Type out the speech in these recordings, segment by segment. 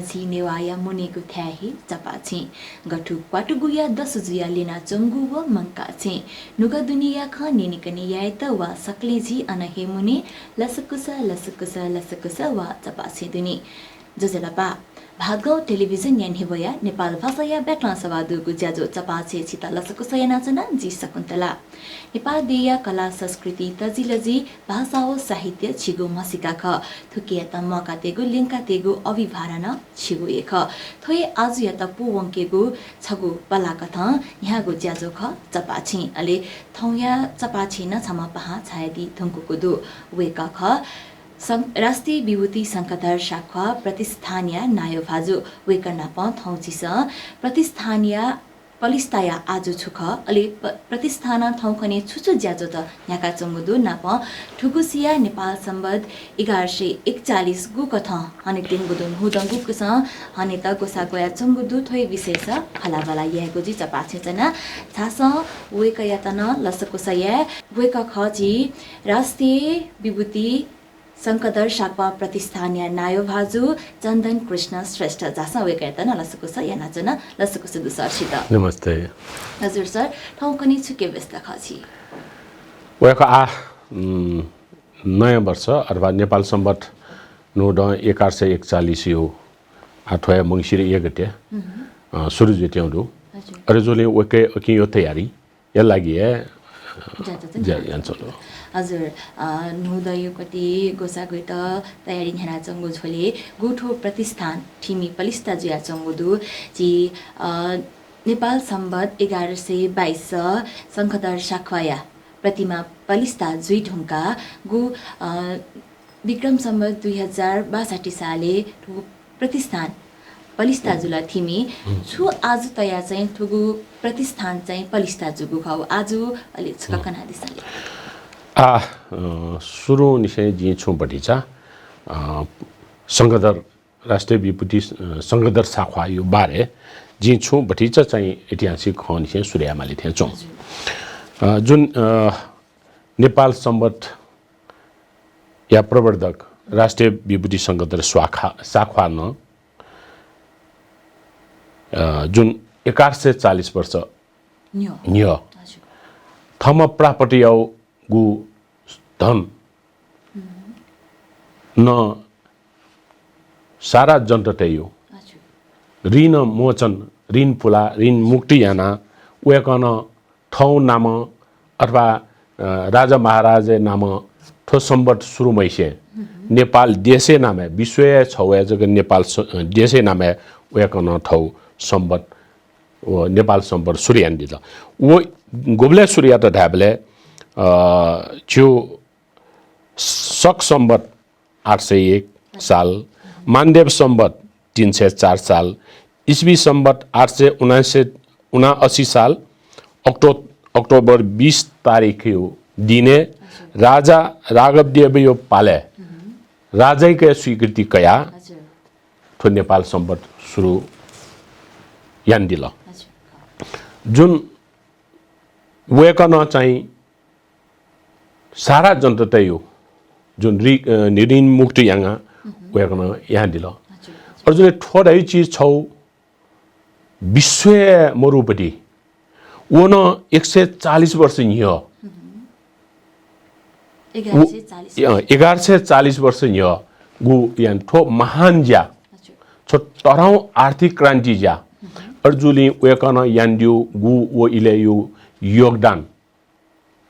जी नेवाया मुनेको थ्याही चपाछे गठु क्वाटुगुया दसुजुया लेना चंगु व मंका छे नुगा दुनिया ख नेनिकने यायत वा सक्लेजी अनहे मुने लसकुस वा चपाछे दुनी जजलपा भागौ टेलिभिजन यान हेबया नेपाल भाषाया व्याकरण सभा दुगु ज्याजो चपाछे छिता लसकुसया नाचना जी शकुन्तला नेपाल देया कला संस्कृति तजिलजी भाषा व साहित्य छिगो मसिका ख थुकिया त मका तेगु लिंका तेगु अभिभारण छिगो एक थोय आज या त पुवंकेगु छगु पलाकथ यहाँगु ज्याजो ख चपाछे अले थौया चपाछे न छमा पहा छायदी थुंकुकु दु वेका ख राष्ट्रिय विभूति शंकरधर शाखा प्रतिष्ठानीय नायो भाजु वेकना प थौचिस प्रतिष्ठानीय पलिस्ताया आजु छुख अले प्रतिष्ठान थौखने छुछु ज्याजो त याका चंगुदु नाप ठुकुसिया नेपाल सम्बन्ध 1141 गु कथ हने दिन गुदुन हुदंगु कुस हने त गोसा गया चंगुदु थोय विशेष खलाबला याको जी चपाछे जना थास वेकया तन लसकुसया वेक खजी राष्ट्रिय विभूति शंकरधर शाक्पा प्रतिष्ठानीय नायो भाजु चन्दन कृष्ण श्रेष्ठ जासा वेकयतन लसकुस यानाचन लसकुस दुसर्षित नमस्ते हजुर सर ठाउँकनी छुके व्यस्त खछि वेका नयाँ वर्ष अथवा नेपाल सम्बत नोड 1141 यो आठोया मंगिर 1 गते सुरु जेट्याउँदु अरजोले वेके अकि यो तयारी या लागि जान्छ हजुर नुदयुकति गोसा गइट तयारी हेना चंगु झोले गुठो प्रतिष्ठान ठिमी पलिस्ता जुया चंगुदु जी नेपाल सम्बत 1122 शंखधर शाखवाया प्रतिमा पलिस्ता जुइ ढुंका गु विक्रम सम्बत 2062 साले प्रतिष्ठान पलिस्ता जुला थिमी छु आज तया चाहिँ ठुगु प्रतिष्ठान चाहिँ पलिस्ता जुगु खाउ आज अलि छककना दिसले सुरु निसे जी छु बटिचा शंकरधर राष्ट्रिय विभूति शंकरधर शाखा यो बारे जी छु बटिचा चाहिँ ऐतिहासिक ख निसे सूर्यमाली थे छु जुन नेपाल सम्बत या प्रवर्धक राष्ट्रिय विभूति शंकरधर शाखा न जुन 1140 वर्ष न्य थम प्रापर्टी आउ गु धन न सारा जनता यो ऋण मोचन ऋण पुला ऋण मुक्ति याना वेकन ठौ नाम अथवा राजा महाराजे नाम ठो सम्बत सुरु मैसे नेपाल देशे नामे विश्व छौया जग नेपाल देशे नामे वेकन ठौ सम्बत वो नेपाल सम्बत सूर्यान दिला वो गोबले सूर्य त ढाबले जो शक सम्बत 801 साल मानदेव सम्बत 304 साल ईस्वी सम्बत 879 साल अक्टोबर 20 तारिख दिने राजा राघवदेव यो पाले राजै के स्वीकृति कया थो नेपाल सम्बत सुरु यान दिला जुन वेकन चाहिँ सारा जनता यो जुन ऋण मुक्ति याङा वेकन यहाँ दिला और जुन थोरै चीज छौ विश्व मरुपटी वो न 140 वर्ष नियो 1140 वर्ष नियो गु यान थो महान ज्या छो तरौ आर्थिक क्रान्ति ज्या अर्जुली वेकन यान्ड्यु गु वो इले यो योगदान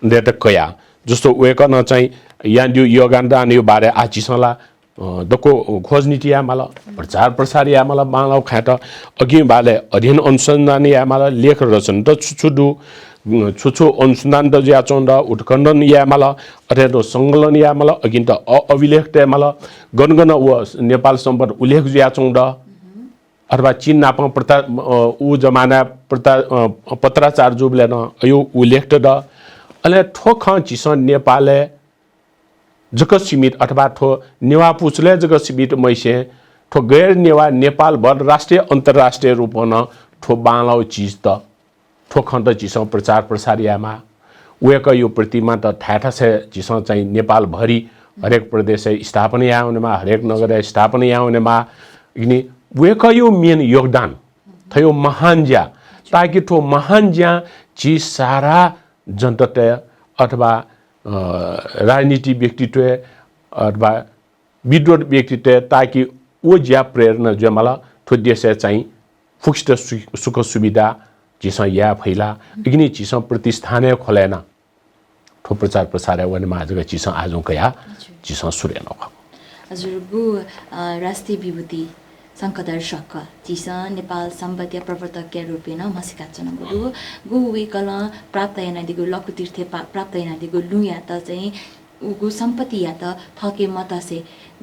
देत कया जस्तो वेकन चाहिँ यान्ड्यु योगदान यो बारे आचिसला दको खोज नीति यामाला प्रचार प्रसार यामाला मानव खाट अघि बाले अध्ययन अनुसन्धान यामाला लेख रचना त छुछु अनुसन्धान त ज्या चोन्द उत्खण्डन यामाला अथवा संकलन यामाला अघि त अभिलेख त यामाला गणगण व नेपाल सम्बत उल्लेख ज्या चोन्द अथवा चीन नाप प्रता उ जमाना प्रता पत्राचार जुबले न यो उल्लेख त अले ठोख चिस नेपालले जग सीमित अथवा ठो नेवा पुछले जग सीमित मैसे ठो गैर नेवा नेपाल भर राष्ट्रिय अन्तर्राष्ट्रिय रूपमा ठो बालाउ चीज त ठो खण्ड चिस प्रचार प्रसार यामा वेक यो प्रतिमा त ठाठा से चिस चाहिँ नेपाल भरि हरेक प्रदेश स्थापना याउनेमा हरेक नगर स्थापना याउनेमा यिनी वेकयो मेन योगदान थयो महान ज्या ताकि ठो महान ज्या जी सारा जनता अथवा राजनीति व्यक्तित्व अथवा विद्वत व्यक्तित्व ताकि वो ज्या प्रेरणा जो मला ठो देश चाहिँ फुक्स्ट सुख सुविधा जिसं या फैला इग्नी जिसं प्रतिष्ठाने खोलेना ठो प्रचार प्रसार वन माझगा जिसं आजों कया जिसं सूर्य नख हजुर गु राष्ट्रिय विभूति शङ्खदर्शक चिसा नेपाल सम्बन्धीय प्रवर्तक रूपेण मसिका चनगु गु वेकल प्राप्त यानादिगु लकु तीर्थ प्राप्त यानादिगु लुया त चाहिँ उगु सम्पत्ति या त थके मतसे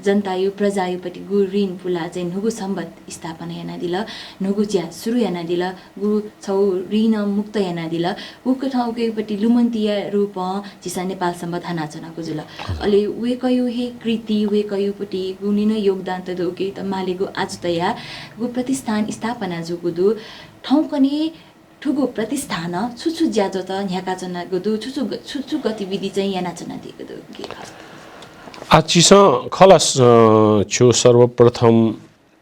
जनतायु प्रजायुपट्टि गु ऋण पुला चाहिँ नुगु सम्बत स्थापना याना दिल नुगु ज्या सुरु याना दिल गु छौ ऋण मुक्त याना दिल उको ठाउँकेपट्टि लुमन्तीय रूप जिसा नेपाल सम्बत हाना चनको जुल अले वेकयु हे कृति वेकयुपट्टि गुनिन योगदान त दोके त मालेगु आज त या गु प्रतिष्ठान स्थापना जुगु दु ठाउँकने ठुगो प्रतिष्ठान छुछु ज्याजो त न्याका चना गदु छुछु गतिविधि चाहिँ याना चना दिएको दु के आ चिसं खलास छु सर्वप्रथम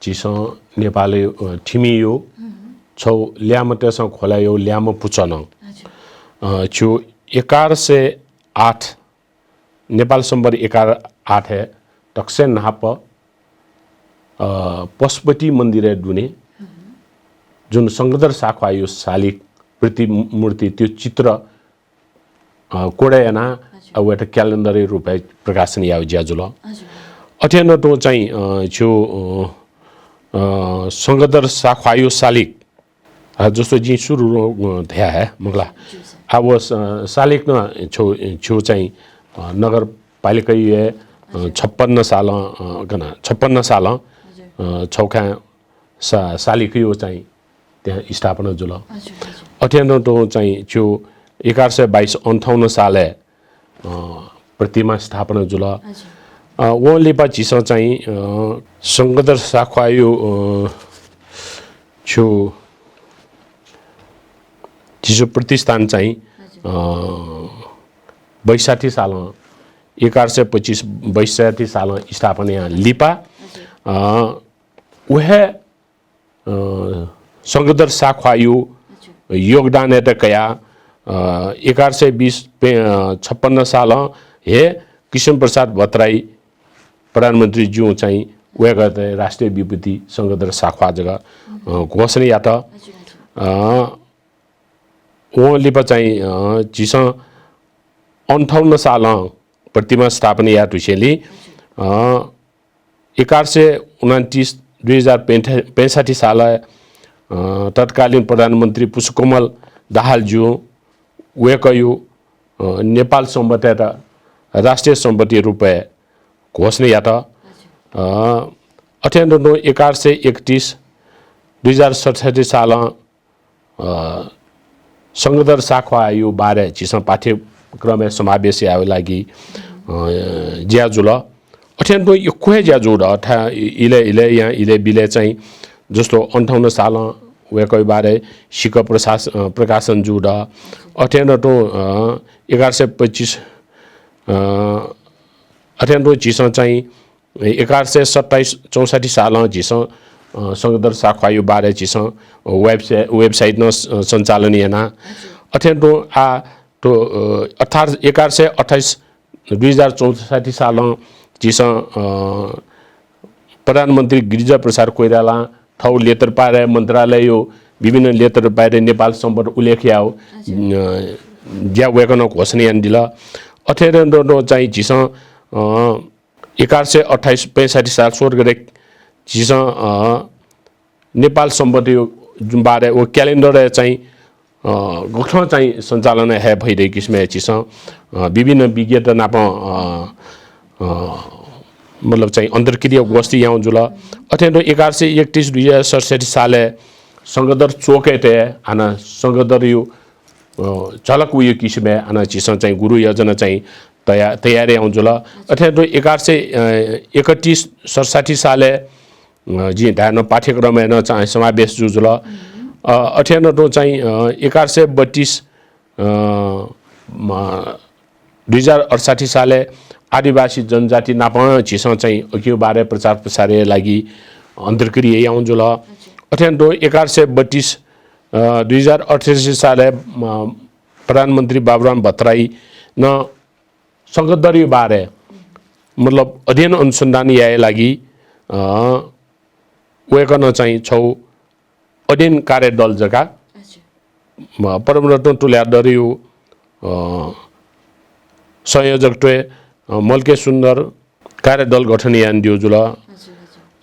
चिसं नेपाली ठिमियो छौ ल्यामतेसं खोलायो ल्याम पुचन छु 1108 नेपाल सम्बर 1108 है तक्से नाप पशुपति मन्दिर दुने जुन संगदर शाखा यो शालिक प्रतिमूर्ति त्यो चित्र कोडेना अब एउटा क्यालेन्डर रूपमा प्रकाशन याव ज्याजुल अथेन तो चाहिँ जो संगदर शाखा यो शालिक जस्तो जी सुरु थया है मगला अब शालिक न छो चाहिँ नगरपालिका ये 56 साल गना 56 साल छौखा शालिक यो चाहिँ त्यहाँ स्थापना जुल अथेन तो चाहिँ जो 1122-58 साल प्रतिमा स्थापना जुल वो लेपा चिसो चाहिँ संगदर शाखा यो छु चिसो प्रतिष्ठान चाहिँ 62 साल 1125-62 साल स्थापना यहाँ लिपा वह संगदर शाखा यो योगदान है कया 1156 साल हे कृष्ण प्रसाद भट्टराई प्रधानमन्त्री ज्यू चाहिँ वे गर्दै राष्ट्रिय विभूति संगदर शाखा जगह घोषणा या त उहाँले चाहिँ चिसं 58 साल प्रतिमा स्थापना या तुसेली 1129-2065 साल तत्कालीन प्रधानमन्त्री पुष्पकमल दाहालज्यू वेकयु नेपाल सम्बन्धी राष्ट्रिय सम्पत्ति रूपे घोषणा या त 1131-2067 साल संगदर शाखा यो बारे चिसं पाठ्यक्रम समावेश आयो लागि ज्याजुल अत्यन्त यो कोहे ज्याजुड अथा इले यहाँ इले बिले चाहिँ जस्तो 58 साल वेकै बारे सिक प्रकाशन जुड अत्यन्त तो 1125 अत्यन्त चिसं चाहिँ 1127-64 साल चिसं संगदर शाखा यो बारे चिसं वेबसाइट न सञ्चालन याना अत्यन्त आ तो 1128-2064 साल चिसं प्रधानमन्त्री गिरिजा प्रसाद कोइराला ठौ लेटर पारे मन्त्रालय यो विभिन्न लेटर पारे नेपाल सम्बन्ध उल्लेख याव ज्या वेकन घोषणा दिल अथेर चाहिँ चिसं 1128-65 साल स्वर्ग चिसं नेपाल सम्बन्धी जुन बारे वो क्यालेन्डर चाहिँ गठन चाहिँ सञ्चालन है भइरहेको किसिम चिसं विभिन्न विज्ञता नाप मतलब चाहिँ अन्तर्क्रिया गोष्ठी यहाँ जुल अत्यन्त 1131-2067 साल संगदर चोकेटे आना संगदर यो झलक उयो किसिम आना चिसं चाहिँ गुरु योजना चाहिँ तयारी आउँ जुल अत्यन्त 1131-67 साल जी धान पाठ्यक्रम न चाहिँ समावेश जुल अत्यन्त चाहिँ 1132-2068 साल आदिवासी जनजाति नाप चिसं चाहिँ अघि बारे प्रचार प्रसार लागि अन्तर्क्रिया आउँ जुल अठ्यान्डो 1132 2088 साले प्रधानमन्त्री बाबुराम भट्टराई न संगदरी बारे मतलब अध्ययन अनुसन्धान याए लागि वेकन चाहिँ छौ अध्ययन कार्यदल जका परमरत्न तुल्यादरियो संयोजक टोए मल्के सुन्दर कार्यदल गठन यान दियो जुल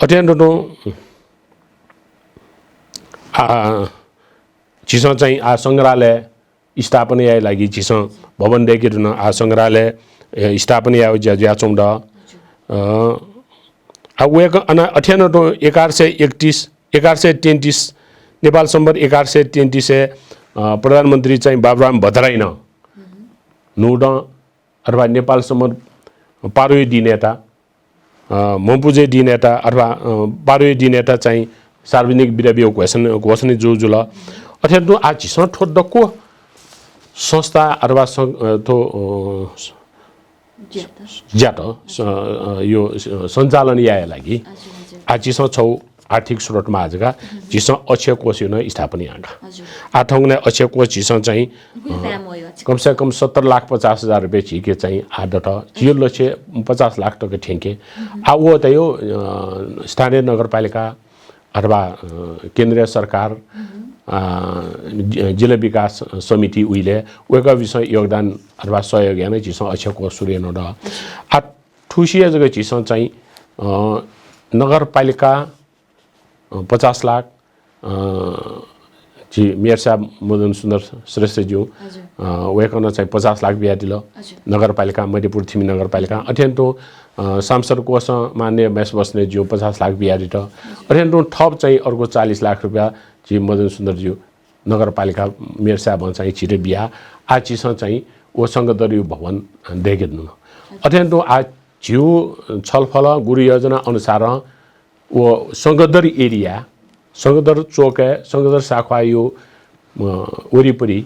अत्यन्त चिस चाहिँ आ संग्रहालय स्थापना याए लागि चिस भवन देखि रुन आ संग्रहालय स्थापना याउ ज्या चौंड आ वेक अना अत्यन्त 1133 नेपाल सम्बर 1133 प्रधानमन्त्री चाहिँ बाबुराम भट्टराई न नुड अथवा नेपाल सम्बर पारुई दिनेता मम्पुजे दिनेता अथवा पारुई दिनेता चाहिँ सार्वजनिक विरबियो घोषणा जुजुल अत्यन्त आछि ठोड्डको संस्था अथवा थो ज्याट यो सञ्चालन याए लागि आचिस छौ आर्थिक स्रोतमा आजका चिस अक्षय कोष न स्थापना आगा आठौंने अक्षय कोष चिस चाहिँ कम से कम 70,50,000 रुपैयाँ छिके चाहिँ आदत 0,50,00,000 टका ठेंके आ वो त यो स्थानीय नगरपालिका अथवा केन्द्रीय सरकार जिल्ला विकास समिति उहिले वेका विषय योगदान अथवा सहयोग याने चिस अक्षय कोष सूर्य न आ ठुसिया जगह चिस चाहिँ नगरपालिका 50 लाख जी मेयर साहब मदन सुन्दर श्रेष्ठ ज्यू वेकन चाहिँ 50 लाख बिहा दिल नगरपालिका मध्यपुर थिमी नगरपालिका अत्यन्त सांसद कोष मान्य मेस बस्ने ज्यू 50 लाख बिहा दिट अत्यन्त थप चाहिँ अर्को 40 लाख रुपैयाँ जी मदन सुन्दर ज्यू नगरपालिका मेयर साहब चाहिँ छिटे बिहा आ चिस चाहिँ ओ संगदरी भवन देखिनु अत्यन्त आ ज्यू छलफल गुरु योजना अनुसार वो संगदर एरिया संगदर चौक संगदर शाखा यो वरिपरि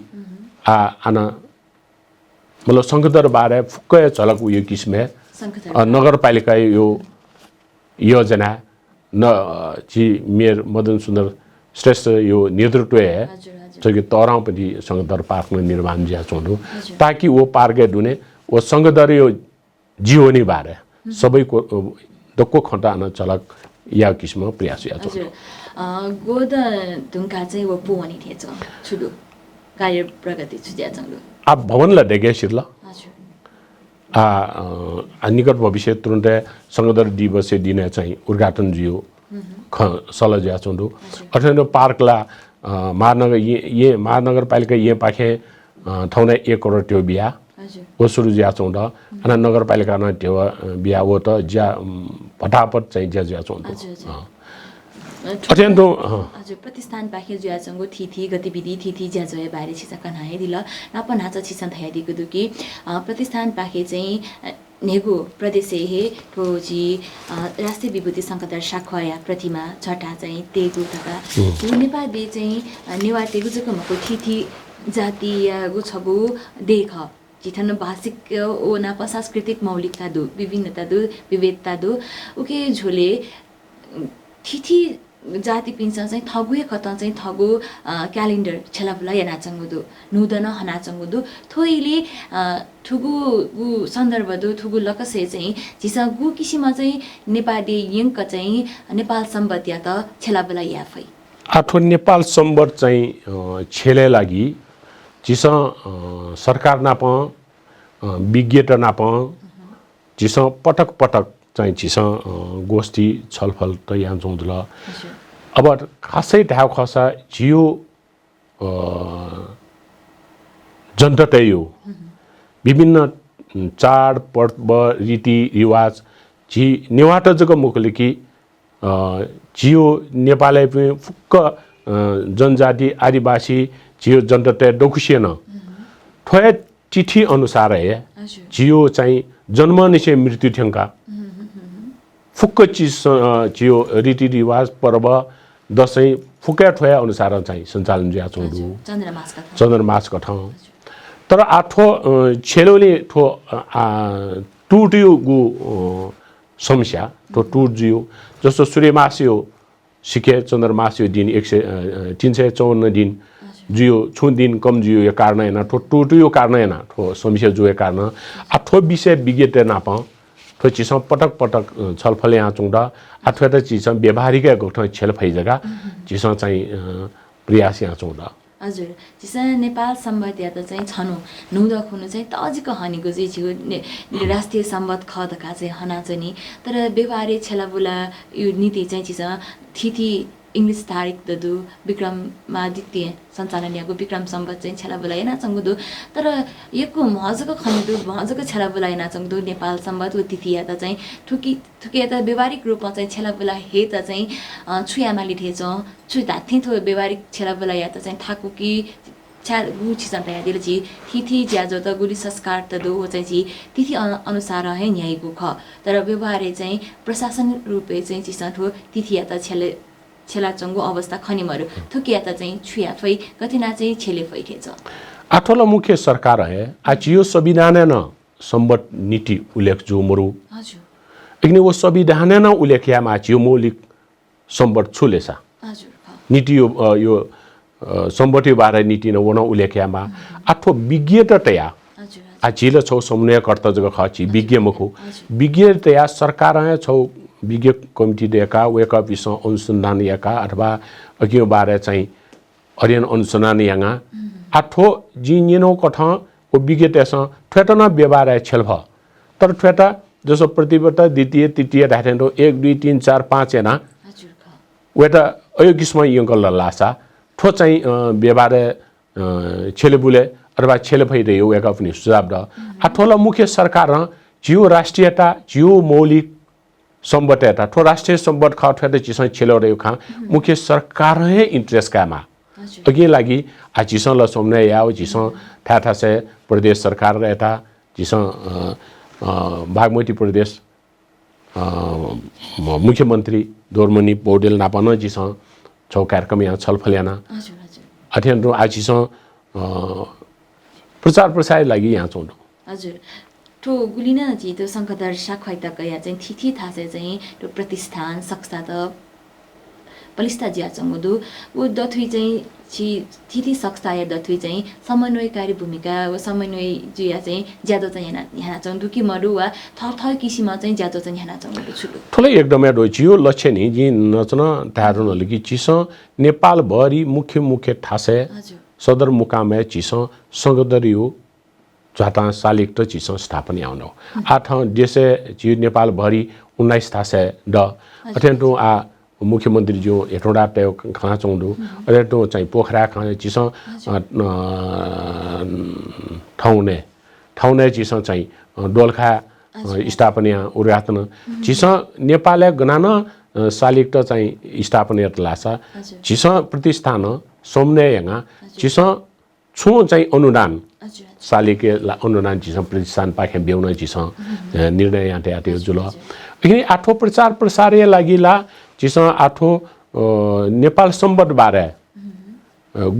आना मतलब संगदर बारे फुक्कै झलक उयो किसिमे नगरपालिका यो योजना न जी मेयर मदन सुन्दर श्रेष्ठ यो नेतृत्व है जो कि तराउ पनि संगदर पार्क में निर्माण ज्या चोंडो ताकि वो पार्क दुने वो संगदर यो जीवनी बारे सबैको दक्को खटान चलक या किसिमको प्रयास या हजुर गोद ढुङ्गा चाहिँ वो पुवनी थिएछ छुडु कार्य प्रगति छुज्या चंगु आ भवनलाई देखे शिरला हजुर आ निकट भविष्य तुरन्त संगदर दिवस दिने चाहिँ उद्घाटन जियो सल ज्या चोंडु अथवा पार्कला महानगर ये महानगरपालिका ये पाखे ठाउँमा 1 करोड त्यो बिहा वो सुरु ज्या चौंड अनि नगरपालिका न त्यो बिहा वो त ज्या फटाफट चाहिँ ज्या चौंड अत्यन्त हजुर प्रतिष्ठान पाखे ज्या चंगु थिथि गतिविधि थिथि ज्या जय बारे छिसा कन्हाय दिल नापन हाचा छिसन थया दिगु दुकी प्रतिष्ठान पाखे चाहिँ नेगु प्रदेश हे ठोजी राष्ट्रिय विभूति संकदर शाखा या प्रतिमा छटा चाहिँ तेगु तका नेपाल बे चाहिँ नेवा तेगु जको मको थिथि जातीय गु छगु देख जिथन भाषिक ओ नापा सांस्कृतिक मौलिकता दु विभिन्नता दु विविधता दु उके झोले थिथि जाति पिन्छ चाहिँ थगुए खत चाहिँ थगु क्यालेन्डर छेलाबुला या नाचंगु दु नुदन हनाचंगु दु थोइले ठुगु गु सन्दर्भ दु ठुगु लकसे चाहिँ जिसा गु किसिम चाहिँ नेपाली यंक चाहिँ नेपाल सम्बत या त छेलाबुला याफै आठो नेपाल सम्बत चाहिँ छेले लागि जिस सरकार नाप विज्ञता नाप जिस पटक पटक चाहिँ चिस गोष्ठी छलफल त यहाँ चौधल अब खासै ढाउ खसा जियो जनता यो विभिन्न चाड पर्व रीति रिवाज जी नेवाट जग मुखले कि जियो नेपालै पनि फुक्क जनजाति आदिवासी जियो जनता डोकुसिएन ठोया चिठी अनुसार है जियो चाहिँ जन्म निश्चय मृत्यु ठ्याङ्का फुक्क चिज जियो रीतिरिवाज पर्व दसैँ फुक्या ठोया अनुसार चाहिँ सञ्चालन ज्या चौधु चन्द्रमास कठाउँ तर आठो छेलोले ठो टुट्यो गु समस्या ठो टुट जियो जस्तो सूर्यमास यो सिके चन्द्रमास यो दिन 354 दिन जुयो छु दिन कम जुयो यो कारण हैन ठो टोटो यो कारण हैन ठो समस्या जुयो कारण ठो विषय विज्ञत नाप ठो चिस पटक पटक छलफल यहाँ चुङदा अथवा त चिस व्यवहारिक गोठ छलफल जग्गा चिस चाहिँ प्रयास यहाँ चुङदा हजुर जिसा नेपाल सम्बन्ध या त चाहिँ छनु नुदा खुनु चाहिँ त अझिको हनीको चाहिँ छिउ राष्ट्रिय सम्बन्ध खदका चाहिँ हना चाहिँ नि तर व्यवहारिक छेलाबुला यो नीति चाहिँ चिसा थिथि इंग्लिश तारिख ददु विक्रमादित्य सञ्चालन याको विक्रम सम्बत चाहिँ छेलाबुला yana चंगदु तर यको महजको खनिदु महजको छेलाबुला yana चंगदु नेपाल सम्बत उ तिथि या त चाहिँ ठुकी त व्यवहारिक रूपमा चाहिँ छेलाबुला हे त चाहिँ छुयामा लिथेछ छु धाथि थो व्यवहारिक छेलाबुला या त चाहिँ थाकुकी गु छिसन्ता या दिलजी तिथि ज्याजो त गुली संस्कार त दो चाहिँ छि तिथि अनुसार है न्यायको ख तर व्यवहार चाहिँ प्रशासन रूपे चाहिँ चिसठो तिथि या त छेला चंगो अवस्था खनिमहरु थुकिया त चाहिँ छुया फै कतिना चाहिँ छेले फै थेछ आठोला मुख्य सरकार है आचियो संविधान न सम्बत नीति उल्लेख जो मरु हजुर इग्ने वो संविधान न उल्लेख या माचियो मौलिक सम्बत छुलेसा हजुर नीति यो सम्बति बारे नीति न वना उल्लेख या मा आठो विज्ञतया हजुर आचिले छौ समन्वय कर्ता जग खची विज्ञ मखु विज्ञतया सरकार है छौ विज्ञ कमिटी देका वेका विषय अनुसन्धान याका अथवा अघियो बारे चाहिँ अध्ययन अनुसन्धान याङा आठो जिनिनो कठ ओ विज्ञतेस ठेटना व्यवहार छलफ तर ठेटा जसो प्रतिबद्धता द्वितीय तृतीय धाटेन्डो 1 2 3 4 5 एना हजुर वेटा अयोगिसमा यंगल लासा ठो चाहिँ व्यवहार छेलेबुले अथवा छेलफै रह्यो वेका पनि सुझाव द आठोला मुख्य सरकार जियो राष्ट्रियता जियो मौलिक सम्बत एटा ठो राष्ट्रिय सम्बत खा ठेटे चिस छेलो रह्यो खा मुख्य सरकार है इंटरेस्ट कामा अघि लागि आ चिस ल सोमने याओ चिस ठाठा से प्रदेश सरकार रहता चिस बागमती प्रदेश मुख्यमंत्री दोरमणि पौडेल नापन चिस छौ कार्यक्रम यहाँ छलफल याना हजुर हजुर अध्ययन आ चिस प्रचार प्रसार लागि यहाँ चौं हजुर ठो गुलिना जी त्यो संखदर शाखै त कया चाहिँ थिथि थासे चाहिँ त्यो प्रतिष्ठान संस्था त पलिस्ता जिया चंगदु उ दथुई चाहिँ छि थिथि संस्था या दथुई चाहिँ समन्वयकारी भूमिका व समन्वय जिया चाहिँ ज्यादा चाहिँ यहाँ चंगदु कि मरु वा थर किसिममा चाहिँ ज्यादा चाहिँ यहाँ चंगदु छु ठुलै एकदमै रोचियो लक्ष्य नि जी नचन तारुन लगी चिस नेपाल भरि मुख्य ठासे हजुर सदरमुकाम चिस संगदरियो जाता सालिक त चिस स्थापना आउनो आठ देशे जी नेपाल भरि 19 थासे ड अथेन्टो आ मुख्यमन्त्री जो एटोडा तय खा चौंदु अथेन्टो चाहिँ पोखरा खा चिस ठाउने चिस चाहिँ दोलखा स्थापना उरातन चिस नेपालले गनान सालिक त चाहिँ स्थापना लासा चिस प्रतिष्ठान सोमने यङा चिस छु चाहिँ अनुदान सालिके अनुदान चिस प्रतिष्ठान पाखे बेउन चिस निर्णय याते आते जुल लेकिन आठो प्रचार प्रसार लागिला चिस आठो नेपाल सम्बन्ध बारे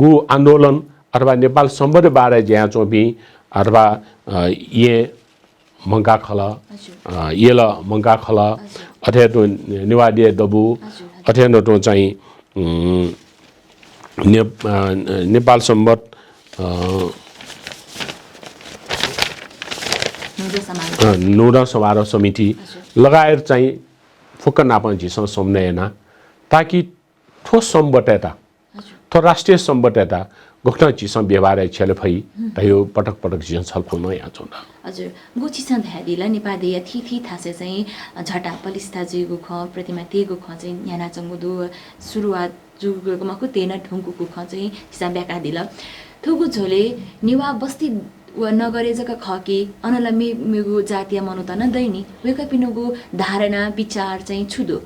गु आन्दोलन अथवा नेपाल सम्बन्ध बारे ज्या चोबी अथवा ये मंगा खल येला मंगा खल अथवा निवाडे दबु अथवा तो चाहिँ नेपाल सम्बन्ध नौरा समारोह समिति लगाएर चाहिँ फुक्क नापन चिस सोम्नेना ताकि ठोस सम्बटेता थो राष्ट्रिय सम्बटेता गोख्न चिस व्यवहार छेलफै तयो पटक पटक चिस छलफल न यहाँ चोना हजुर गुचिसन धादिला नेपाली या थिथि थासे चाहिँ झटा पलिस्ता जुगु ख प्रतिमा तेगु ख चाहिँ याना चंगुदु सुरुवात जुगुमा को तेना ढुंगुको ख चाहिँ हिसाब ब्याका दिला थुगु झोले निवा बस्ती व नगरे जका खकी अनला मेगु जातीय मनोतन दैनी वेका पिनुगु धारणा विचार चाहिँ छुदो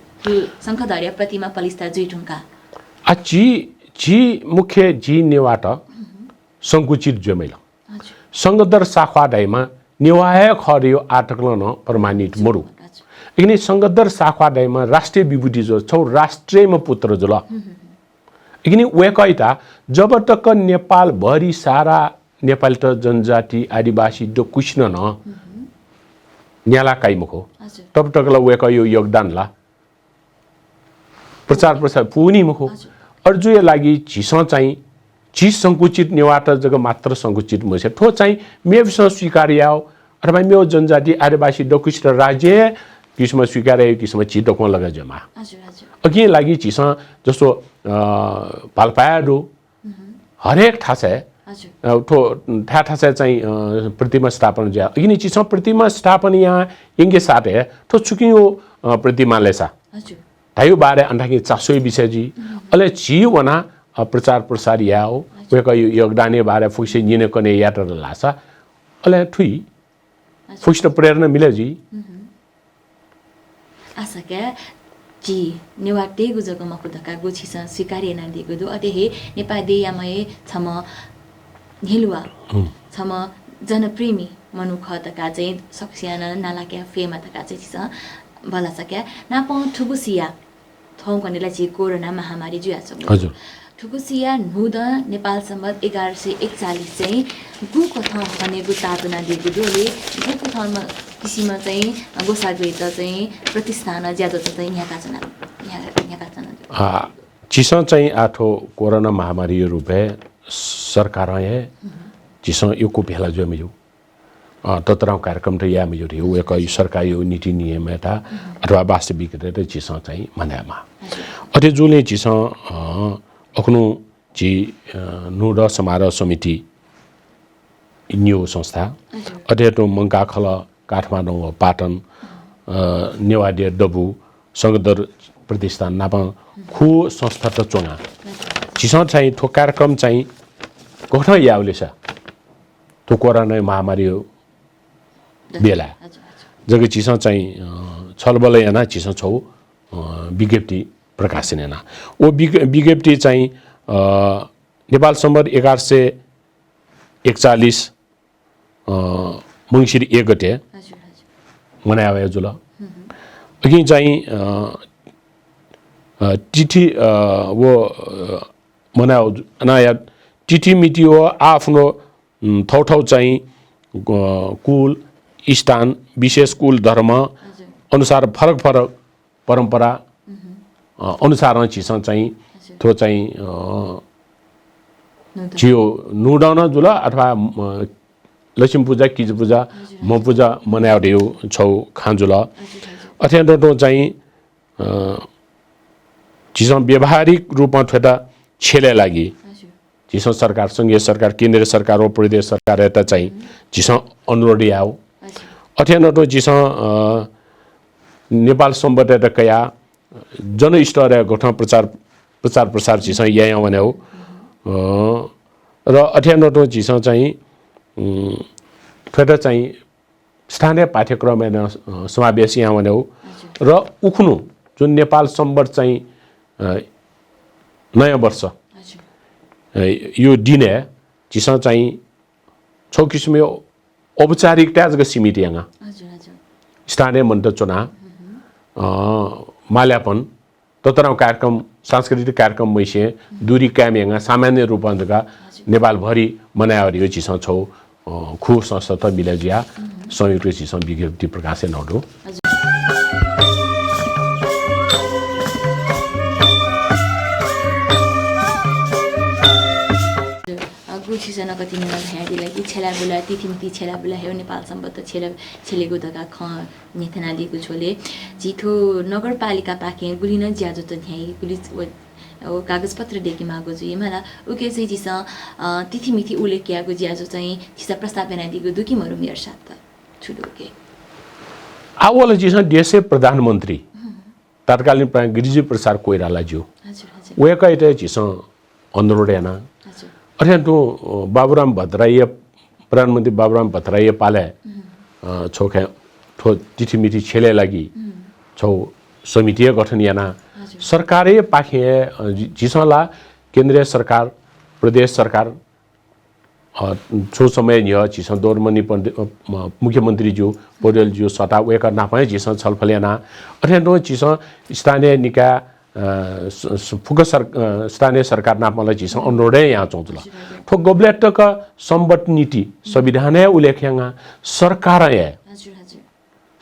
शंखधर्य प्रतिमा पलिस्ता जुइठुंका आ जी मुख्य जी नेवाट संकुचित जमेला संगदर साखवा दैमा निवाय खरियो आटकल न प्रमाणित मरु इग्ने संगदर साखवा दैमा राष्ट्रिय विभूति जो छौ राष्ट्रियमा पुत्र जुल इग्ने वेकैता जब तक नेपाल भरि सारा नेपाल त जनजाति आदिवासी दो कुछन न न्याला काइमखो तब तक ल वेक यो योगदान ला प्रचार प्रसार पुनी मुखो अर्जुय लागि झिसो चाहिँ झी संकुचित नेवाट जग मात्र संकुचित मसे ठो चाहिँ मेविसँग स्वीकार्याओ अथवा मेव जनजाति आदिवासी डकुष्ट राज्य किसम स्वीकार्यो किसम छि डको लगा जमा अघि लागि झिसो जस्तो पाल्पायाडो हरेक ठासे ठो ठासे चाहिँ प्रतिमा स्थापना ज्या अघि झिसो प्रतिमा स्थापना यहाँ इंगे साथे ठो चुकियो प्रतिमा लेसा तायो बारे अंधाकी चासोई विषयजी अले छि वना प्रचार प्रसार याओ वेका योगदाने बारे फुसे निने कने यात्र लासा अले थुई फुस्ट प्रेरणा मिले जी आशा क्या जी नेवाटे गुजको मकुदका गुछिस स्वीकार्य न दिगु दु अते हे नेपाली यामय छम हिलुवा छम जनप्रेमी मनुख तका चाहिँ सक्सियाना नालाक्या फेमा तका चाहिँ छ भला सक्या नापौ ठुगुसिया थौ कनेला चाहिँ कोरोना महामारी जुया छ हजुर ठुगुसिया नुद नेपाल सम्बत 1141 चाहिँ गुको ठाउँ भनेको तातना दिएको दोले गुको ठाउँमा किसिममा चाहिँ गोसागृत चाहिँ प्रतिष्ठान ज्यादा चाहिँ यहाँका छन् चिसो चाहिँ आठो कोरोना महामारी रूपे सरकार है चिसो यो को भेला जो मिजु ततराउ कार्यक्रम त या मिजु रिउ एक सरकारी नीति नियम था अथवा वास्तविक त चिसो चाहिँ मनामा अथे जुले चिसो अखनु जी नुड समारोह समिति न्यू संस्था अथे तो मंका खल काठमाडौँ पाटन नेवाडी डबु सगदर प्रतिष्ठान नापा खु संस्था त चोङा चिसो चाहिँ ठो कार्यक्रम चाहिँ कोठा याउलेसा तो कोरोना महामारी बेला जगे चिसो चाहिँ छलबल याना चिसो छौ विज्ञप्ति प्रकाशन याना ओ विज्ञप्ति चाहिँ नेपाल सम्बत 1141 मंसिर 1 गते मनायो जुल अघि चाहिँ तिथि वो मनायो अनाया तिथि मिति हो आफ्नो थौ चाहिँ कुल स्थान विशेष कुल धर्म अनुसार फरक फरक परम्परा अनुसार चिसो चाहिँ थो चाहिँ जियो नुडाउन जुल अथवा लक्ष्मी पूजा किज पूजा म पूजा मनायो छौ खाजुल अत्यन्त चाहिँ चिसो व्यवहारिक रूपमा ठेटा छेले लागि चिसो सरकार संघीय सरकार केन्द्रीय सरकार र प्रदेश सरकार यता चाहिँ चिसो अनुरोध आयो अत्यन्त चिसो नेपाल सम्बत कया जनस्तर गठन प्रचार प्रसार चिसो यहाँ भने हो र अत्यन्त चिसो चाहिँ ठेटा चाहिँ स्थानीय पाठ्यक्रम समावेश यहाँ भने हो र उख्नु जुन नेपाल सम्बत चाहिँ नयाँ वर्ष यो दिन चिसो चाहिँ छौ किसिम औपचारिकता जग सीमित यहाँ स्थानीय मन्त्र चुना माल्यापन ततराउ कार्यक्रम सांस्कृतिक कार्यक्रम मैसे दूरी कायम यहाँ सामान्य रूपमा जगा नेपाल भरि मनायो चिसो छौ खु संस्था मिलाजिया संयुक्त चिसो विज्ञप्ति प्रकाशन हो गुछिसन कति मिला भ्याडीलाई कि छेला बुला तिथिमिति छेला बुला हेउ नेपाल सम्बत छेलेको दका ख नेथना दिएको छोले जिथो नगरपालिका पाखे गुलिन ज्याजो त ध्याइ गुली कागज पत्र डेकी मागो जुई मला उके चाहिँ जिस तिथिमिति उल्लेख कियाको ज्याजो चाहिँ जिसा प्रस्तावना दिएको दुकिमहरु मेयर साथ छुडो के आवल जिस देशे प्रधानमन्त्री तत्कालीन प्रायः गिरिजी प्रसाद कोइराला ज्यू वेका इते जिस अनुरोध याना अर्थात बाबुराम भद्राय प्रधानमन्त्री बाबुराम भद्राय पाले छोखे ठो तिथिमिति छेले लागि छौ समिति गठन याना सरकारे पाखे जिसला केन्द्रीय सरकार प्रदेश सरकार छो समय निह चिसो दोरमनी मुख्यमन्त्री जो पौडेल जो सटा वेका नापय चिसो छलफल याना अर्थात चिसो स्थानीय निकाय फुक स्थानीय सरकार नापलाई चिसो अनुरोध यहाँ चौतला ठो गोब्लेटका सम्बत नीति संविधान उल्लेख यहाँ सरकार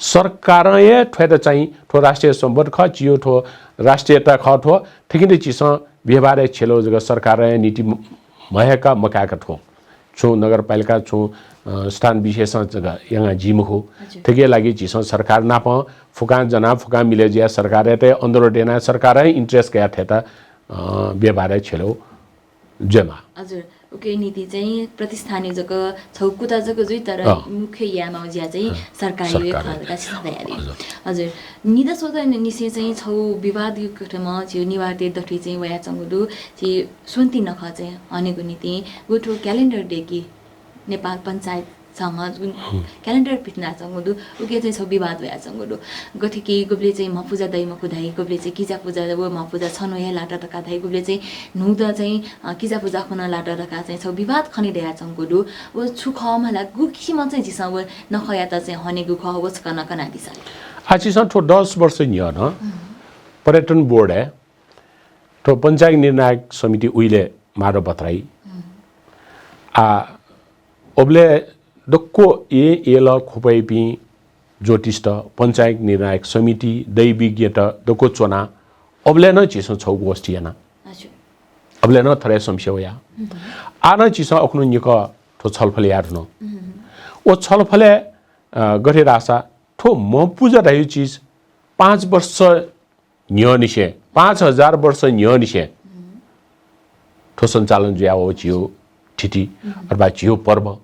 सरकार에 ठे다 चाहिँ ठो राष्ट्रिय सम्बन्ध ख जियो ठो राष्ट्रियता ख ठो ठिकिने चिस व्यवहार छेलो जग सरकार नीति महेका मकाका ठो छु नगरपालिका छु स्थान विशेष जगह यहाँ जिम हो ठिकै लागि चिस सरकार नाप फुका जना फुका मिले जिया सरकार ते अंदर देना सरकार इन्ट्रेस्ट गया थे त व्यवहार छेलो जमा हजुर ओके नीति चाहिँ प्रतिस्थानीय जक छौकुता जक जुइ तर मुख्य यामा ज्या चाहिँ सरकारी खालका छदायारी हजुर निदा सोदा निसे चाहिँ छौ विवाद युक्तमा चाहिँ निवार्ते दठी चाहिँ वया चंगुदु चाहिँ सुन्ति नख चाहिँ अनेको नीति गोठो क्यालेन्डर डेकी नेपाल पञ्चायत सँग जुन क्यालेन्डर पिटना चंगुदु उके चाहिँ छ विवाद वया चंगुदु गठिकी गुबले चाहिँ मपूजा दै मकुधाई गुबले चाहिँ किजा पूजा वो मपूजा छनो या लाटा टका धाई गुबले चाहिँ नुदा चाहिँ किजा पूजा खना लाटा टका चाहिँ छ विवाद खनि दया चंगुदु वो छुख मला गुखी म चाहिँ जिसा वो नखया त चाहिँ हने गुख होस कना कना दिसा आछि सन ठो 10 वर्ष निय न पर्यटन बोर्ड है तो पंचायत निर्णायक समिति उइले मारो बतराई आ ओबले दक्को एल खुपै पि ज्योतिष पंचायत निर्णायक समिति दैविज्ञ दक्को चोना अबले न चिसो छौ गोष्ठी ना अबले न थरे समस्या आना चिसो अखनु निक थो छलफल यार न ओ छलफले गरे रासा थो म पूजा रह्यो चीज 5 वर्ष न्यनिसे 5000 वर्ष न्यनिसे थो सञ्चालन ज्याओ जियो ठिटी अथवा जियो पर्व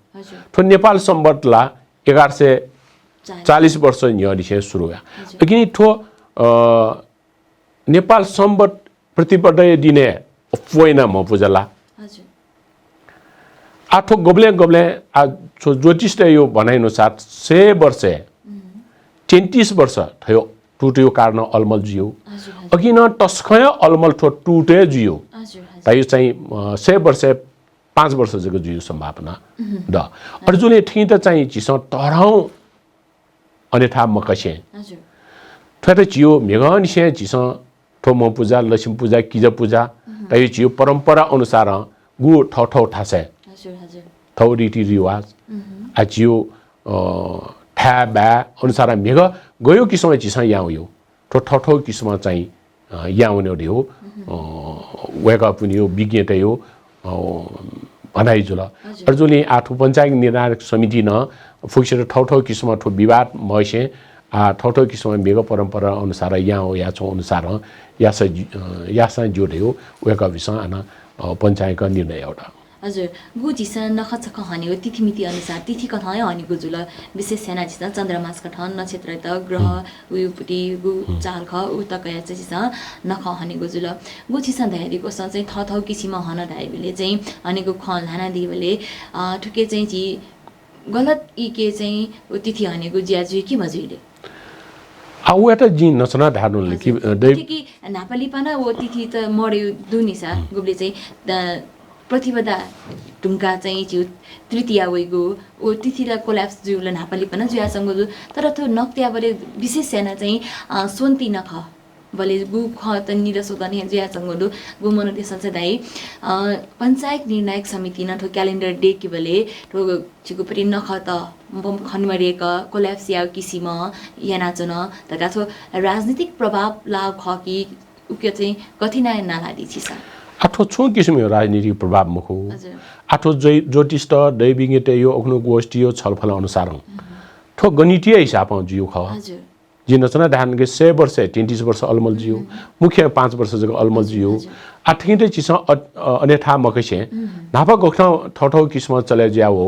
तो नेपाल सम्बन्धला 1140 वर्ष न्यनिसे सुरु या किन ठो नेपाल सम्बन्ध प्रतिपदय दिने फोइना म पूजाला आठो गोब्ले गोब्ले आ ज्योतिष यो भनाइनुसार 6 वर्ष 33 वर्ष थयो टुट्यो कारण अलमल जियो अघि न टस्खय अलमल ठो टुटे जियो तायो चाहिँ 6 वर्ष 5 वर्ष जको जियो सम्भावना द अर्जुनले ठिक त चाहिँ चिस तराउ अन्यथा मकसे हजुर थरे जियो मेगन से चिस ठो म पूजा लक्ष्मी पूजा किजा पूजा तायो जियो परम्परा अनुसार गु ठौ ठौ ठासे हजुर हजुर ठौ रीति रिवाज आ जियो ठा बा अनुसार मेग गयो किसम चिस याउ यो ठो ठौ ठौ किसम चाहिँ याउने दियो वेक अप नि यो विज्ञता यो भनाइ जुल अर्जुनले आठो पंचायत निर्णायक समिति न फुक्सेर ठौ ठौ किसम ठो विवाद मसे आ ठौ ठौ किसम मेग परम्परा अनुसार याउ या छौ अनुसार यासा जोड्यो वेक अप विषय आना पंचायत का निर्णय एउटा हजुर गु जिसा नखचख हनेको तिथिमिति अनुसार तिथि कथाय हनेको जुल विशेष सेना जिसा चन्द्रमास कथन नक्षत्र त ग्रह उयुपटी गु चाल ख उतकया जिसा नख हनेको जुल गु जिसा धाइदिको स चाहिँ थथौ किसिम हन धाइबले चाहिँ हनेको खल हाना दिबले ठुके चाहिँ जी गलत इके चाहिँ तिथि हनेको ज्याजु के भजुइले आउ एटा जिन नसना धार्नुले कि नापाली पाना ओ तिथि त मर्यो दुनिसा गुबले चाहिँ प्रतिपदा ढुङ्गा चाहिँ जिउ तृतीय वैगो ओ तिथिला कोल्याप्स जिउले नापाली पनि जुयासँग तर त्यो नक्त्याबले विशेष सेना चाहिँ सोन्ती नख बले गु ख त निरसोदने जुयासँग गु मनोदेशन चाहिँ दाइ पञ्चायत निर्णायक समिति न ठो क्यालेन्डर डे कि बले ठो चिकुपरि नख त बम खनमरेक कोल्याप्स या किसिम यानाचन तका थो राजनीतिक प्रभाव लाभ ख कि उके चाहिँ कठिनाइ नालादि छिसा आठो छु किसिमको राजनीतिक प्रभाव मुखो आठो ज्योतिष दैविज्ञ यो अग्नु गोष्ठी यो छलफल अनुसार ठो गणितीय हिसाबमा जियो ख जिन नचना धान के 6 वर्ष 33 वर्ष अलमल जियो मुख्य 5 वर्ष जको अलमल जियो आठिते चिस अन्यथा मकसे नापा गोखना ठठौ किसिम चले ज्याओ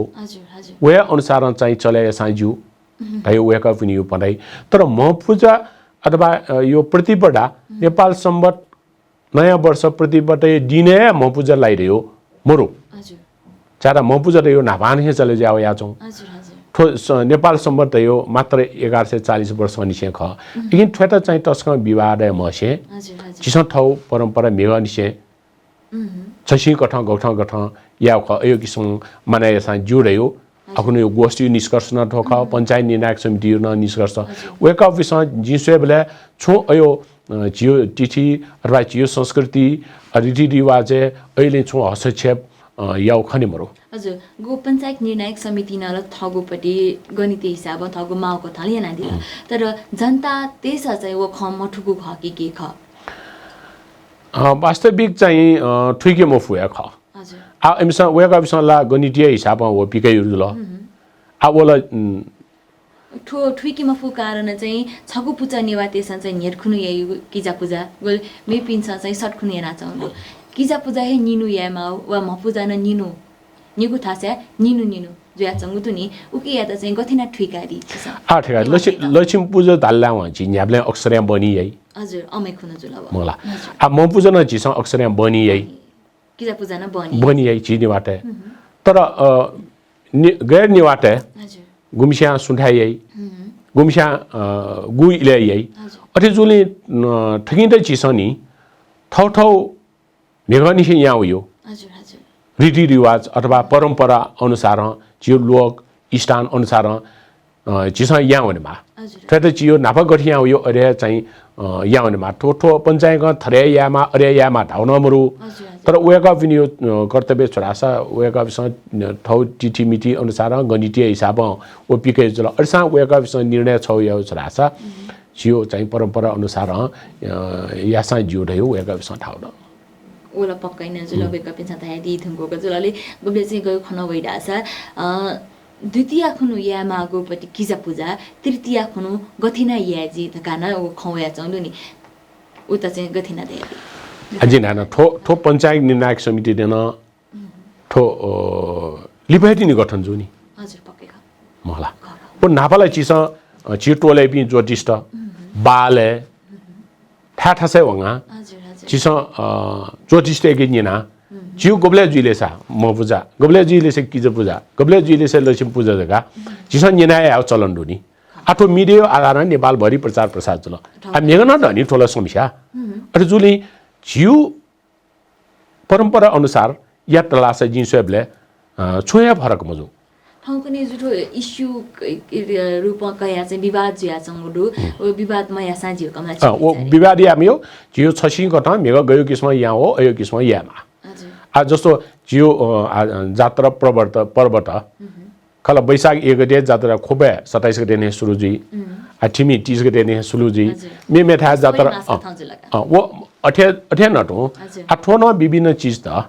वे अनुसार चाहिँ चले साजु भयो वे का पनि यो पढाइ तर म पूजा अथवा यो प्रतिपदा नेपाल सम्बत नयाँ वर्ष प्रतिपदय दिने म पूजा लाइरह्यो मरो हजुर चारा म पूजा यो नाभान चले जाओ या छौ हजुर हजुर नेपाल सम्बत यो मात्र 1140 वर्ष निसे ख लेकिन ठेटा चाहिँ तस्क विवाद मसे हजुर हजुर चिस ठौ परम्परा मेग निसे छसी कठा गठा गठा या ख यो किसिम माने सा जुड्यो आफ्नो यो गोष्ठी निष्कर्ष न ठोक पञ्चायत निर्णायक समिति न निष्कर्ष वेक अप विषय जिसे बेला छु अयो जियो तिथि अथवा जियो संस्कृति रीतिरिवाज अहिले छु हस्तक्षेप याउ खनिमरो हजुर गो पञ्चायत निर्णायक समिति नल थगोपट्टि गणितीय हिसाब थगो माउको थाली याना दिला तर जनता त्यस चाहिँ वो ख मठुको ख के ख वास्तविक चाहिँ ठुके म फुया ख हजुर आ एमसा वेका बिसला गणितीय हिसाबमा वो पिकै ल आ वला ठुकी मफु कारण चाहिँ छगु पूजा नेवा त्यसन चाहिँ नेरखुनु यही किजा पूजा गोल मे पिन्छ चाहिँ सटखुनु याना चाहनु किजा पूजा हे निनु यामा वा म पूजा न निनु निगु थास्या निनु निनु जुया चंगु तुनी उकी यात चाहिँ गथिना ठुकारी छ आ ठेका लक्ष्मी पूजा दाल्ला वा जि न्याबले अक्षरया बनि यही हजुर अमे खुनु जुला मला आ म पूजा न जिस अक्षरया बनि यही किजा पूजा न बनि यही चिनि वाटे तर गैर निवाटे हजुर गुमस्या सुन्ठाइ यही गुमस्या गु इले यही अथे जुले ठगिँदै चिसनी ठौ ठौ नेगनी से यहाँ हो हजुर हजुर रीतिरिवाज अथवा परम्परा अनुसार जियो लोक स्थान अनुसार चिस यहाँ हुने मा त जियो नाफा गठिया हो अरे चाहिँ यहाँ हुने मा ठोठो पञ्चायत थरे यामा अरे यामा धाउन मरु तर वेका पनि यो कर्तव्य छोरासा वेका ठौ टिटी मिटी अनुसार गणितीय हिसाब ओ पिके जल अरसा वेका निर्णय छ यो छोरासा जियो चाहिँ परम्परा अनुसार यासा जियो रह्यो वेका ठाउँ ओला पक्कै न जुल बेका पिन्छ त यदि थुंको जुलले गुबले चाहिँ गयो खन वइडासा द्वितीय खुनु या मागोपट्टि किजा पूजा तृतीय खुनु गथिना याजी तकाना ओ खौया चंदु नि उता चाहिँ गथिना दे अझै नाना ठो पञ्चायत निर्णायक समिति देन ठो लिपाइटी नि गठन जुनी हजुर पक्कै ख मला ओ नापालाई चिस चिटोले पनि ज्योतिष्ठ बाले ठाठासे वंगा हजुर हजुर चिस ज्योतिष्ठ के निना जिउ गोबले जुइले सा म पूजा गोबले जुइले से किज पूजा गोबले जुइले से लक्ष्मी पूजा जगा चिस निनाय आउ चलन दुनी आठो मिडिया आधार नेपाल भरि प्रचार प्रसार चल आ मेगन धनी ठोला समस्या अरे जुली जिउ परम्परा अनुसार या तलासे जिन्सबले छोया फरक मजु ठाउँको नि जुठो इस्यु रूपमा कया चाहिँ विवाद जुया चंगुडु ओ विवादमा या साँझी हो कमला ओ विवाद यामियो जिउ छसी गटा मेगा गयो किस्म यहाँ हो अयो किस्म यामा आ जस्तो जिउ जात्रा पर्वत खला बैशाख 1 गते जात्रा खोबे 27 गते ने सुरु जी अठिमी 30 गते ने सुरु जी मे मेथा जात्रा वो अठे नटो आठो न विभिन्न चीज त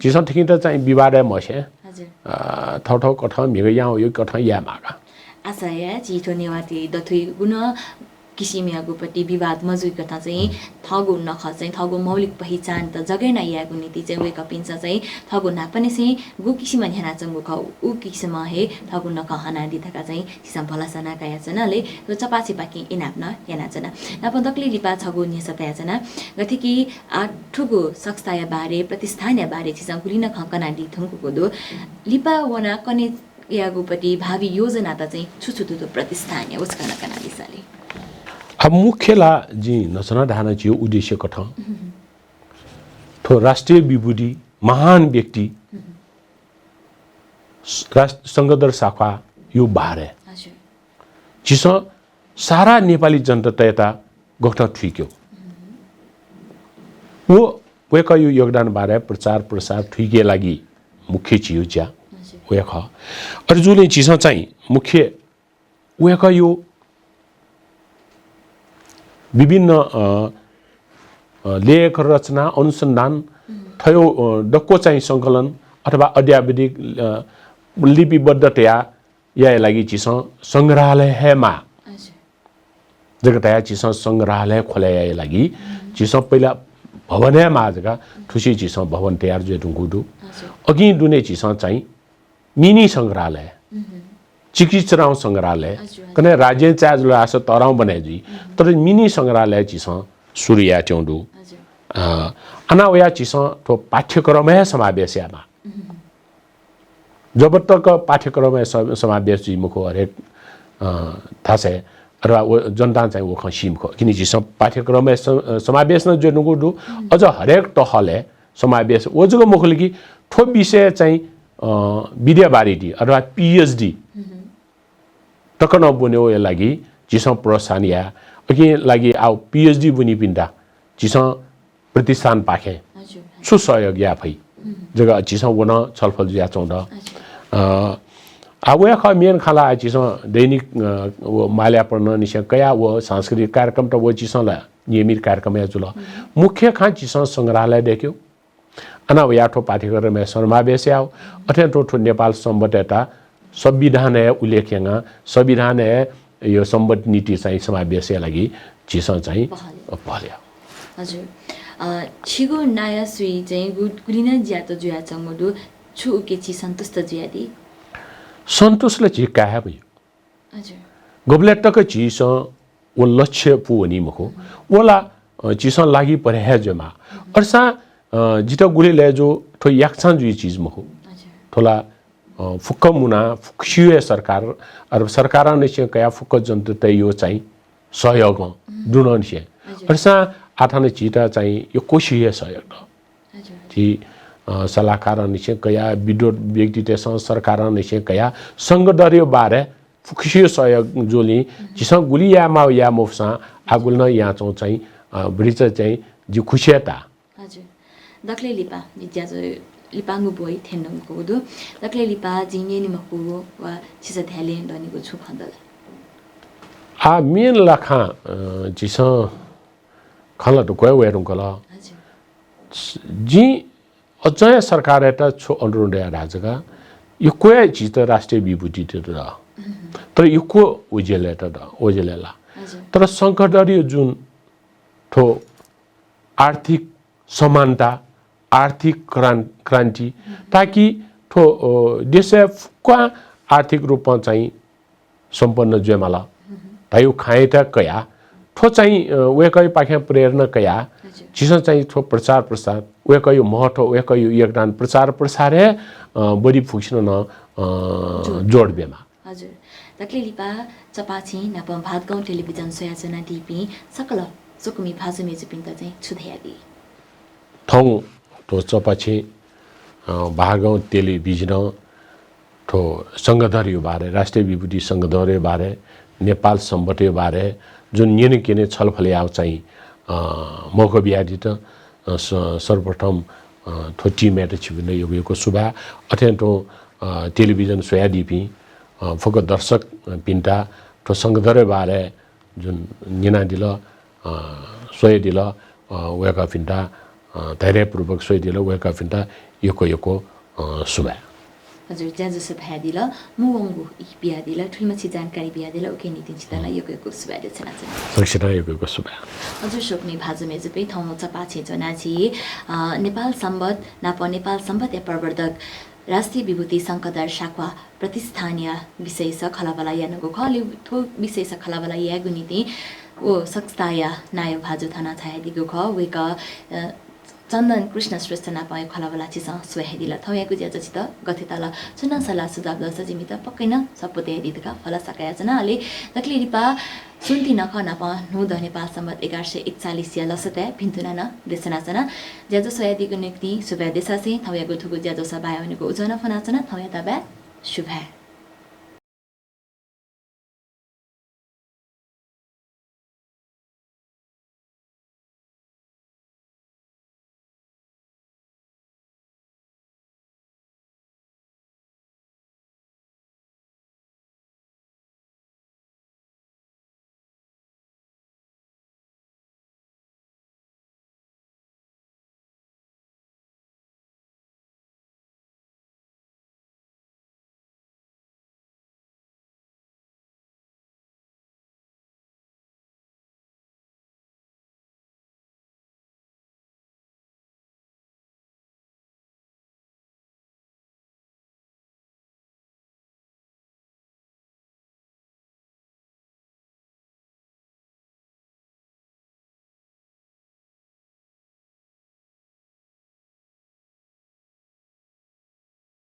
चिस ठिकिन त चाहिँ विवाद मसे थौ थौ कथा मेगा यहाँ यो कथा या मागा आशा या जिठो नेवाती दथुइ गुण किसिमियागुपट्टि विवाद मजुइ कथा चाहिँ थगु नख चाहिँ थगु मौलिक पहिचान त जगै न यागु नीति चाहिँ वेक पिन्छ चाहिँ थगु ना पनि चाहिँ गु किसिम ह्याना चंगु ख उ किसिम हे थगु नख हना दिथका चाहिँ सिसम भलासना काया छनले र चपाछि पाकि इनाप न याना छन नाप दक्ली लिपा छगु निस काया छन गथिकी आठुगु सक्स्ताया बारे प्रतिष्ठानीय बारे सिसम गुलिन खकना दि थुंगु दो लिपा वना कने यागुपट्टि भावी योजना त चाहिँ छुछुतु प्रतिष्ठानीय उसकन कना दिसाले अब मुख्यला जी नसना ढाना जियो उद्देश्य कथा तो राष्ट्रिय विभूति महान व्यक्ति संगदर शाखा यो बारे जिस सारा नेपाली जनता गठन ठिक्यो वो वेका यो योगदान बारे प्रचार प्रसार ठिके लागि मुख्य चियो ज्या वेका अर्जुले जिस चाहिँ मुख्य वेका यो विभिन्न लेख रचना अनुसन्धान थयो डक्को चाहिँ संकलन अथवा अध्यावधिक लिपिबद्धतया या लागि चिस संग्रहालय हेमा जगतया चिस संग्रहालय खोलाया लागि चिस पहिला भवनया माजका ठुसी चिस भवन तयार जेटुगुडु अघि दुने चिस चाहिँ मिनी संग्रहालय चिकित्साराव संग्रहालय कने राज्य चार्ज लास तराव बनाएजी तर मिनी संग्रहालय चिस सूर्या चौडु अनावया चिस तो पाठ्यक्रमय समावेश यामा जब तक पाठ्यक्रमय समावेश जी मुखो हरेक थासे र जनता चाहिँ वो खसिम खो किन चिस पाठ्यक्रमय समावेश न जोनुगुडु अझ हरेक तहले समावेश ओ जग मुखले कि ठो विषय चाहिँ विद्यावारिधि अथवा पीएचडी टकन बन्यो यो लागि चिस प्रोत्साहन या अघि लागि आउ पीएचडी बुनि पिन्दा चिस प्रतिष्ठान पाखे सु सहयोग या भई जगा चिसा वना छलफल ज्या चौंदा आवया ख मेन खाला चिसा दैनिक वो माल्या पढ्न निशा कया वो सांस्कृतिक कार्यक्रम त वो चिसाला नियमित कार्यक्रम या जुल मुख्य खा चिसा संग्रहालय देख्यो अना याठो पाठ्यक्रम में समावेश आउ अथे टोठो नेपाल सम्बन्धता संविधान उल्लेख्यंगा संविधान यो सम्बन्ध नीति चाहिँ समावेश लागि चिसा चाहिँ पहल्या हजुर छिगो नाया सुई चाहिँ गुलिना ज्यातो जुया चंगदु छु उके छि सन्तुष्ट ज्यादी सन्तोषले छि काहे भयो हजुर गोबलेटक चिस वो लक्ष्य पुवनी मको वला चिस लागि परे है जमा अर्सा जिता गुले ले जो थो याक्छान जुई चीज मको थोला फुक्क मुना फुक्सिए सरकार अर सरकार ने छ कया फुक्क जन्त त यो चाहिँ सहयोग दुन छ अर्सा आठाने चिता चाहिँ यो कोशिए सहयोग जी सलाहकार ने छ कया विद्युत व्यक्ति तेसँग सरकार ने छ कया संगदर्यो बारे फुक्सिए सहयोग जोली जिसा गुली या मोफसा आगुल न या चौ चाहिँ ब्रिज चाहिँ जि खुशियता हजुर दक्ले लिपा ज्याजो लिपांगु बोई थेन्डम कोदु दक्ले लिपा जिने नि मकु वा छिसा थ्याले दनिको छु खन्दल आ मेन लखा जिसा खला त गयो वेरुङ कला जी अझै सरकार एटा छु अनुरोध राजका यो कोही चीज त राष्ट्रिय विभूति त तर यो को ओजेलेला तर संकटदरी जुन थो आर्थिक समानता आर्थिक क्रान्ति ताकि थो देश का आर्थिक रूपमा चाहिँ सम्पन्न जयमाला तायो खाए त कया थो चाहिँ वेकै पाखे प्रेरणा कया चिसो चाहिँ थो प्रचार प्रसार वेकै महत्व वेकै योगदान प्रचार प्रसार है बडी फुक्सन न जोड बेमा हजुर दक्ले लिपा चपाछि नापम भातगाउँ टेलिभिजन सोयाजना टिपी सकल सुकुमी भाजु मेजु पिन्त चाहिँ छुधयादी थौ तो चपाछि भातगाउँ टेलिभिजन थो संगधर्य बारे राष्ट्रिय विभूति संगधर्य बारे नेपाल सम्बन्धी बारे जुन निने केने छलफल आउ चाहिँ मौका बियादी त सर्वप्रथम थो टिमेट छिबिन योगको सुभा अत्यन्त टेलिभिजन सोयादीपी फक दर्शक पिन्टा थो संगधर्य बारे जुन निना दिल सोय दिल वेका पिन्टा धैर्यपूर्वक सोय दिल वेका पिन्टा योको सुभा हजुर ज्याजो भ्यादिल मुवंगु बियादिल ठुलमछि जानकारी बियादिल ओके नीति चिताला योको सुभा देछना चाहिँ संक्षिप्त योको सुभा हजुर शोकमी भाजु मेजु पे थौ चपाछि जनाछि नेपाल सम्बत नाप नेपाल सम्बत या प्रवर्धक राष्ट्रिय विभूति शङ्कदर शाक्वा प्रतिष्ठानीय विषय स खलाबला यानको खले थो विषय स खलाबला यागु नीति ओ सक्स्ताया नाय भाजु थाना छायदिगु ख वेक चन्दन कृष्ण श्रेष्ठ नापाय खलाबला चिस स्वहेदिला थौयागु ज्याजचित गथेताला सुना सला सुझाव दस जिमित पक्कै न सपोते दिदका फला सकायजना अले दक्ले रिपा सुन्ति नख नाप नु द नेपाल सम्बत 1141 या लसते भिन्तुना न देशनाचना ज्याजो सयादिगु निक्ति सुभा देशासे थौयागु थुगु ज्याजो सभायनको उजना फनाचना थौया तबा शुभ